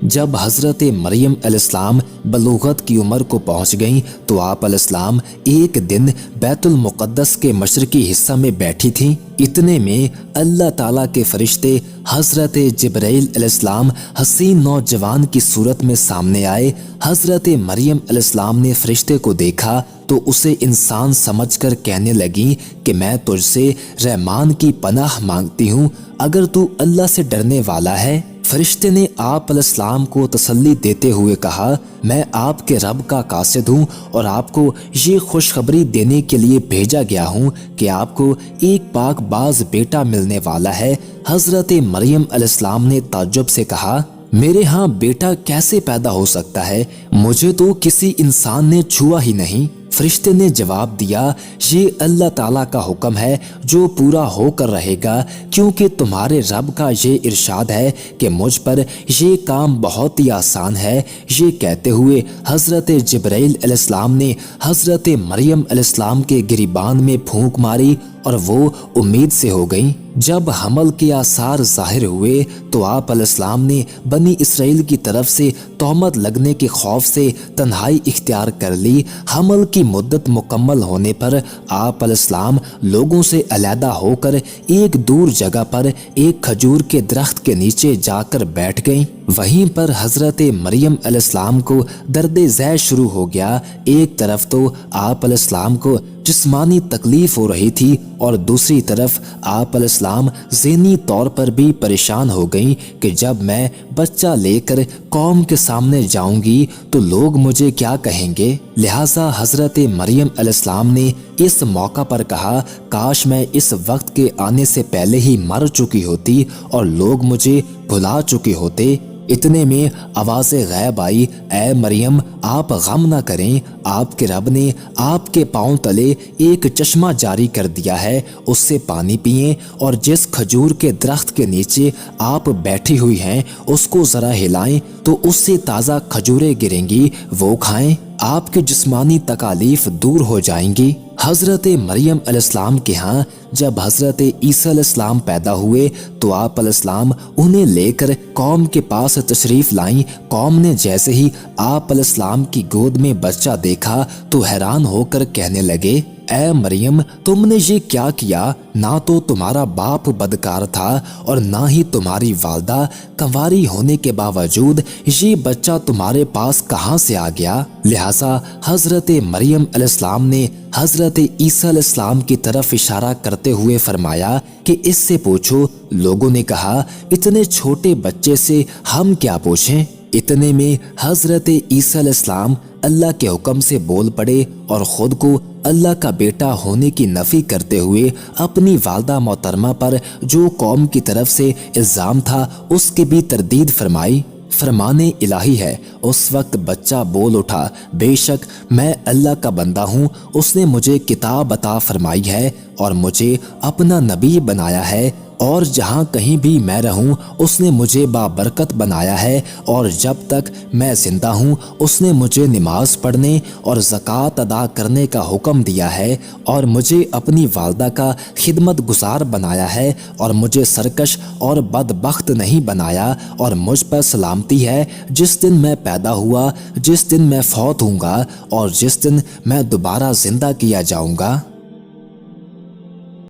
جب حضرت مریم علیہ السلام بلوغت کی عمر کو پہنچ گئیں تو آپ علیہ السلام ایک دن بیت المقدس کے مشرقی حصہ میں بیٹھی تھیں۔ اتنے میں اللہ تعالیٰ کے فرشتے حضرت جبرائیل علیہ السلام حسین نوجوان کی صورت میں سامنے آئے۔ حضرت مریم علیہ السلام نے فرشتے کو دیکھا تو اسے انسان سمجھ کر کہنے لگیں کہ میں تجھ سے رحمان کی پناہ مانگتی ہوں، اگر تو اللہ سے ڈرنے والا ہے۔ فرشتے نے آپ علیہ السلام کو تسلی دیتے ہوئے کہا، میں آپ کے رب کا قاصد ہوں اور آپ کو یہ خوشخبری دینے کے لیے بھیجا گیا ہوں کہ آپ کو ایک پاک باز بیٹا ملنے والا ہے۔ حضرت مریم علیہ السلام نے تعجب سے کہا، میرے ہاں بیٹا کیسے پیدا ہو سکتا ہے؟ مجھے تو کسی انسان نے چھوا ہی نہیں۔ فرشتے نے جواب دیا، یہ اللہ تعالیٰ کا حکم ہے جو پورا ہو کر رہے گا، کیونکہ تمہارے رب کا یہ ارشاد ہے کہ مجھ پر یہ کام بہت ہی آسان ہے۔ یہ کہتے ہوئے حضرت جبرائیل علیہ السلام نے حضرت مریم علیہ السلام کے گریبان میں پھونک ماری اور وہ امید سے ہو گئیں۔ جب حمل کے آثار ظاہر ہوئے تو آپ علیہ السلام نے بنی اسرائیل کی طرف سے تہمت لگنے کے خوف سے تنہائی اختیار کر لی۔ حمل کی مدت مکمل ہونے پر آپ علیہ السلام لوگوں سے علیحدہ ہو کر ایک دور جگہ پر ایک کھجور کے درخت کے نیچے جا کر بیٹھ گئیں۔ وہیں پر حضرت مریم علیہ السلام کو درد ذیل شروع ہو گیا۔ ایک طرف تو آپ علیہ السلام کو جسمانی تکلیف ہو رہی تھی اور دوسری طرف آپ علیہ السلام ذہنی طور پر بھی پریشان ہو گئیں کہ جب میں بچہ لے کر قوم کے سامنے جاؤں گی تو لوگ مجھے کیا کہیں گے۔ لہٰذا حضرت مریم علیہ السلام نے اس موقع پر کہا، کاش میں اس وقت کے آنے سے پہلے ہی مر چکی ہوتی اور لوگ مجھے بھلا چکے ہوتے۔ اتنے میں آواز غیب آئی، اے مریم آپ غم نہ کریں، آپ کے رب نے آپ کے پاؤں تلے ایک چشمہ جاری کر دیا ہے، اس سے پانی پئیں اور جس کھجور کے درخت کے نیچے آپ بیٹھی ہوئی ہیں اس کو ذرا ہلائیں تو اس سے تازہ کھجوریں گریں گی، وہ کھائیں، آپ کی جسمانی تکالیف دور ہو جائیں گی۔ حضرت مریم علیہ السلام کے ہاں جب حضرت عیسیٰ علیہ السلام پیدا ہوئے تو آپ علیہ السلام انہیں لے کر قوم کے پاس تشریف لائیں۔ قوم نے جیسے ہی آپ علیہ السلام کی گود میں بچہ دیکھا تو حیران ہو کر کہنے لگے، اے مریم تم نے یہ کیا کیا؟ نہ تو تمہارا باپ بدکار تھا اور نہ ہی تمہاری والدہ، کنواری ہونے کے باوجود یہ بچہ تمہارے پاس کہاں سے آ گیا؟ لہٰذا حضرت مریم علیہ السلام نے حضرت عیسیٰ علیہ السلام کی طرف اشارہ کرتے ہوئے فرمایا کہ اس سے پوچھو۔ لوگوں نے کہا، اتنے چھوٹے بچے سے ہم کیا پوچھیں؟ اتنے میں حضرت عیسیٰ علیہ السلام اللہ کے حکم سے بول پڑے اور خود کو اللہ کا بیٹا ہونے کی نفی کرتے ہوئے اپنی والدہ محترمہ پر جو قوم کی طرف سے الزام تھا اس کی بھی تردید فرمائی۔ فرمان الہی ہے، اس وقت بچہ بول اٹھا، بے شک میں اللہ کا بندہ ہوں، اس نے مجھے کتاب عطا فرمائی ہے اور مجھے اپنا نبی بنایا ہے، اور جہاں کہیں بھی میں رہوں اس نے مجھے بابرکت بنایا ہے، اور جب تک میں زندہ ہوں اس نے مجھے نماز پڑھنے اور زکوٰۃ ادا کرنے کا حکم دیا ہے، اور مجھے اپنی والدہ کا خدمت گزار بنایا ہے، اور مجھے سرکش اور بدبخت نہیں بنایا، اور مجھ پر سلامتی ہے جس دن میں پیدا ہوا، جس دن میں فوت ہوں گا اور جس دن میں دوبارہ زندہ کیا جاؤں گا۔